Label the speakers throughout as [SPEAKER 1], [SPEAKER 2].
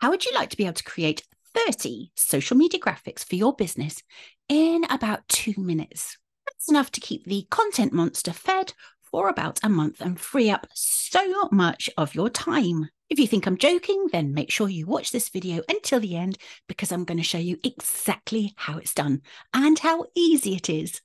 [SPEAKER 1] How would you like to be able to create 30 social media graphics for your business in about 2 minutes? That's enough to keep the content monster fed for about a month and free up so much of your time. If you think I'm joking, then make sure you watch this video until the end because I'm going to show you exactly how it's done and how easy it is.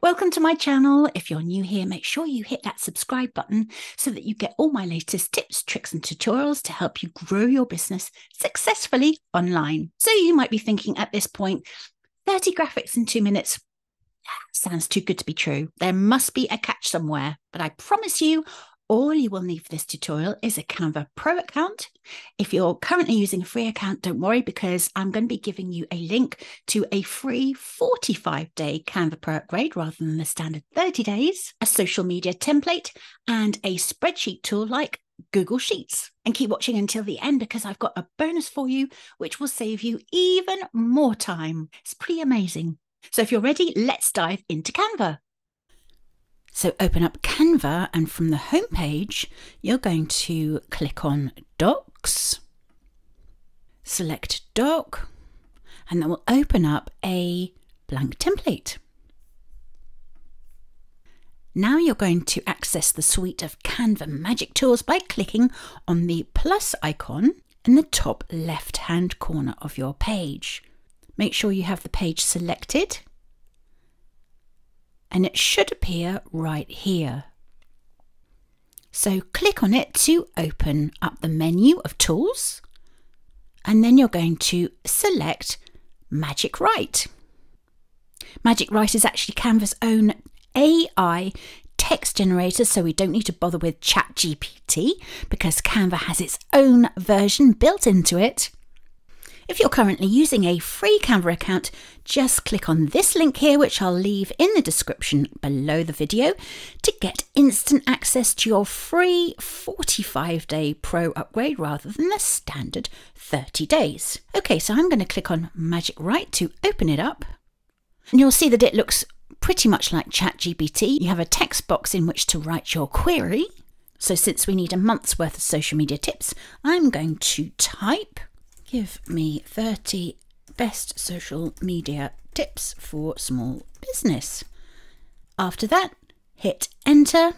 [SPEAKER 1] Welcome to my channel. If you're new here, make sure you hit that subscribe button so that you get all my latest tips, tricks, and tutorials to help you grow your business successfully online. So you might be thinking at this point, 30 graphics in 2 minutes sounds too good to be true. There must be a catch somewhere, but I promise you, all you will need for this tutorial is a Canva Pro account. If you're currently using a free account, don't worry because I'm going to be giving you a link to a free 45-day Canva Pro upgrade rather than the standard 30 days, a social media template, and a spreadsheet tool like Google Sheets. And keep watching until the end because I've got a bonus for you, which will save you even more time. It's pretty amazing. So if you're ready, let's dive into Canva. So open up Canva and from the home page, you're going to click on Docs, select Doc, and that will open up a blank template. Now you're going to access the suite of Canva magic tools by clicking on the plus icon in the top left-hand corner of your page. Make sure you have the page selected. And it should appear right here. So click on it to open up the menu of tools, and then you're going to select Magic Write. Magic Write is actually Canva's own AI text generator, so we don't need to bother with ChatGPT because Canva has its own version built into it. If you're currently using a free Canva account, just click on this link here, which I'll leave in the description below the video, to get instant access to your free 45-day Pro upgrade rather than the standard 30 days. Okay, so I'm going to click on Magic Write to open it up. And you'll see that it looks pretty much like ChatGPT. You have a text box in which to write your query. So since we need a month's worth of social media tips, I'm going to type, "Give me 30 best social media tips for small business." After that, hit enter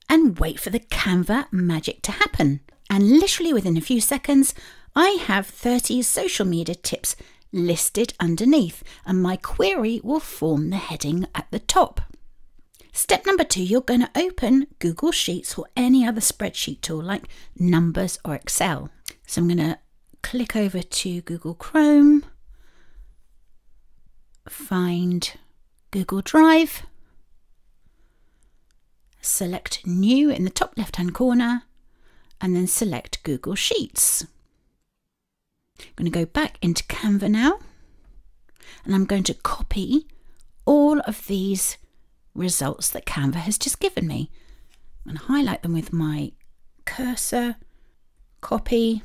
[SPEAKER 1] and wait for the Canva magic to happen. And literally within a few seconds, I have 30 social media tips listed underneath, and my query will form the heading at the top. Step number 2, you're going to open Google Sheets or any other spreadsheet tool like Numbers or Excel. So I'm going to click over to Google Chrome, find Google Drive, select New in the top left-hand corner, and then select Google Sheets. I'm going to go back into Canva now, and I'm going to copy all of these results that Canva has just given me. I'm going to highlight them with my cursor, copy,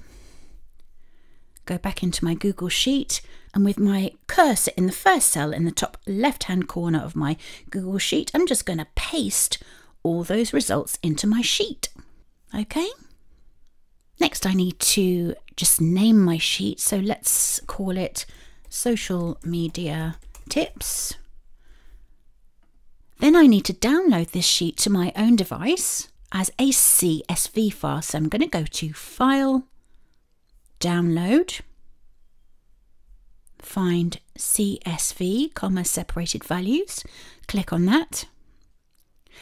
[SPEAKER 1] go back into my Google Sheet, and with my cursor in the first cell in the top left-hand corner of my Google Sheet, I'm just going to paste all those results into my sheet. Okay. Next, I need to just name my sheet. So let's call it Social Media Tips. Then I need to download this sheet to my own device as a CSV file. So I'm going to go to File, Download, find CSV, separated values, click on that,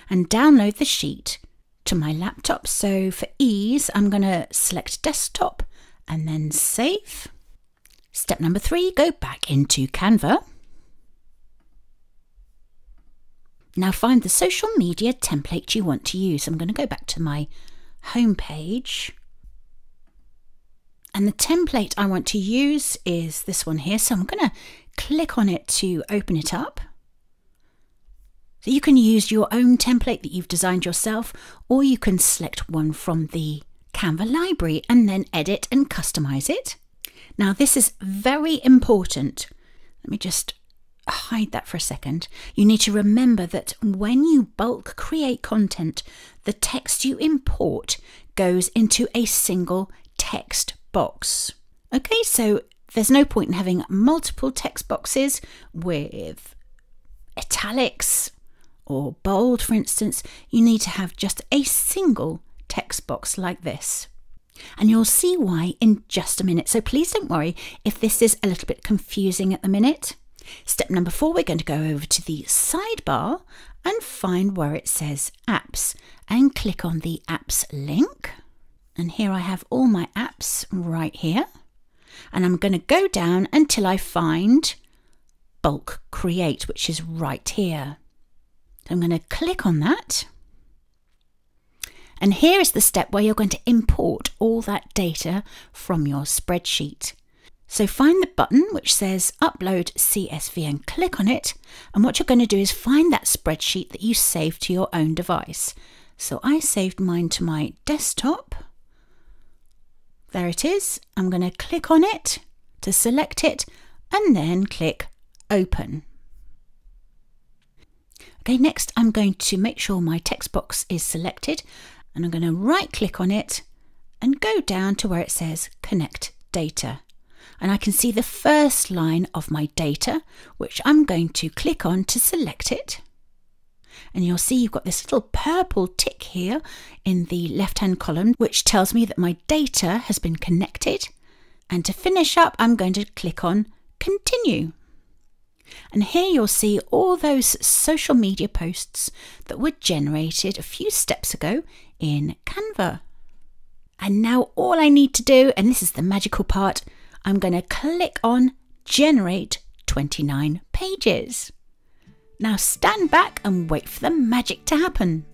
[SPEAKER 1] and download the sheet to my laptop. So for ease, I'm going to select Desktop and then Save. Step number 3, go back into Canva. Now find the social media template you want to use. I'm going to go back to my home page. And the template I want to use is this one here. So I'm going to click on it to open it up. So you can use your own template that you've designed yourself, or you can select one from the Canva library and then edit and customize it. Now this is very important. Let me just hide that for a second. You need to remember that when you bulk create content, the text you import goes into a single text box. Okay, so there's no point in having multiple text boxes with italics or bold, for instance. You need to have just a single text box like this. And you'll see why in just a minute. So please don't worry if this is a little bit confusing at the minute. Step number 4, we're going to go over to the sidebar and find where it says apps and click on the apps link. And here I have all my apps right here. And I'm going to go down until I find bulk create, which is right here. So I'm going to click on that. And here is the step where you're going to import all that data from your spreadsheet. So find the button which says upload CSV and click on it. And what you're going to do is find that spreadsheet that you saved to your own device. So I saved mine to my desktop. There it is. I'm going to click on it to select it and then click open. Okay, next I'm going to make sure my text box is selected and I'm going to right click on it and go down to where it says connect data. And I can see the first line of my data, which I'm going to click on to select it. And you'll see you've got this little purple tick here in the left-hand column, which tells me that my data has been connected. And to finish up, I'm going to click on continue. And here you'll see all those social media posts that were generated a few steps ago in Canva. And now all I need to do, and this is the magical part, I'm going to click on generate 29 pages. Now stand back and wait for the magic to happen.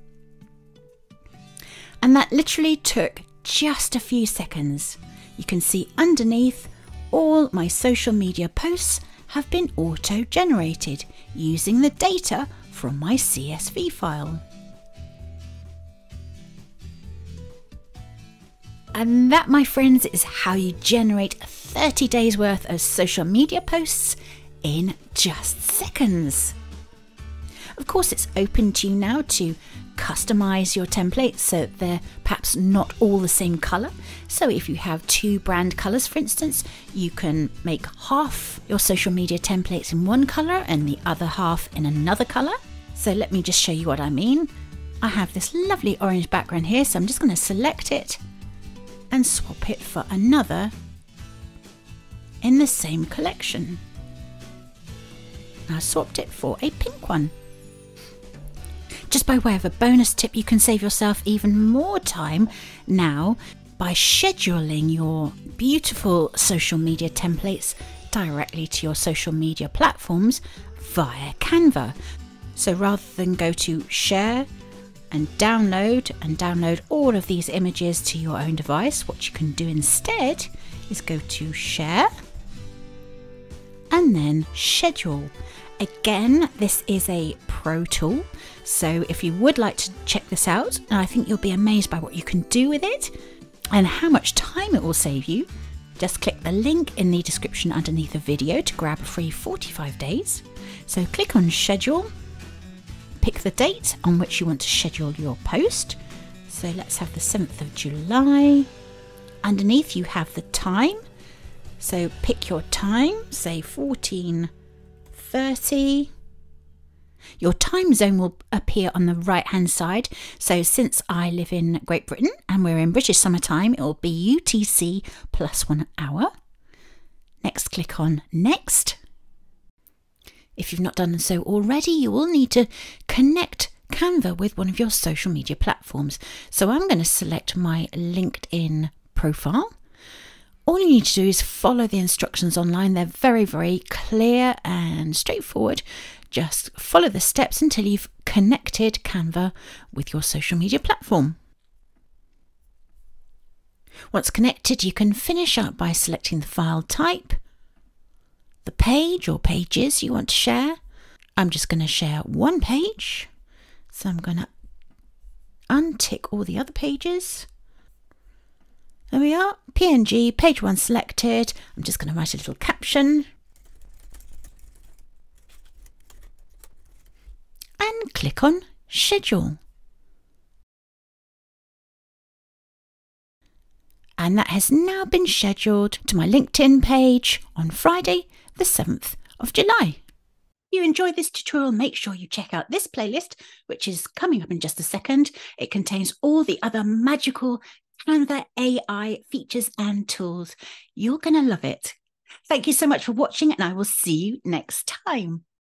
[SPEAKER 1] And that literally took just a few seconds. You can see underneath all my social media posts have been auto-generated using the data from my CSV file. And that, my friends, is how you generate 30 days worth of social media posts in just seconds. Of course, it's open to you now to customize your templates so they're perhaps not all the same color. So if you have 2 brand colors, for instance, you can make half your social media templates in one color and the other half in another color. So let me just show you what I mean. I have this lovely orange background here, so I'm just going to select it and swap it for another in the same collection. I swapped it for a pink one. Just by way of a bonus tip, you can save yourself even more time now by scheduling your beautiful social media templates directly to your social media platforms via Canva. So rather than go to share and download all of these images to your own device, what you can do instead is go to share and then schedule. Again, this is a pro tool, so if you would like to check this out, and I think you'll be amazed by what you can do with it and how much time it will save you, just click the link in the description underneath the video to grab a free 45 days. So click on schedule, pick the date on which you want to schedule your post. So let's have the 7th of July. Underneath you have the time, so pick your time, say 14:30. Your time zone will appear on the right hand side. So since I live in Great Britain and we're in British summertime, it will be UTC plus 1 hour. Next, click on next. If you've not done so already, you will need to connect Canva with one of your social media platforms. So I'm going to select my LinkedIn profile. All you need to do is follow the instructions online. They're very, very clear and straightforward. Just follow the steps until you've connected Canva with your social media platform. Once connected, you can finish up by selecting the file type, the page or pages you want to share. I'm just going to share one page. So I'm going to untick all the other pages. There we are, PNG, page 1 selected. I'm just going to write a little caption. and click on Schedule. And that has now been scheduled to my LinkedIn page on Friday, the 7th of July. If you enjoyed this tutorial, make sure you check out this playlist, which is coming up in just a second. It contains all the other magical Canva AI features and tools. You're going to love it. Thank you so much for watching, and I will see you next time.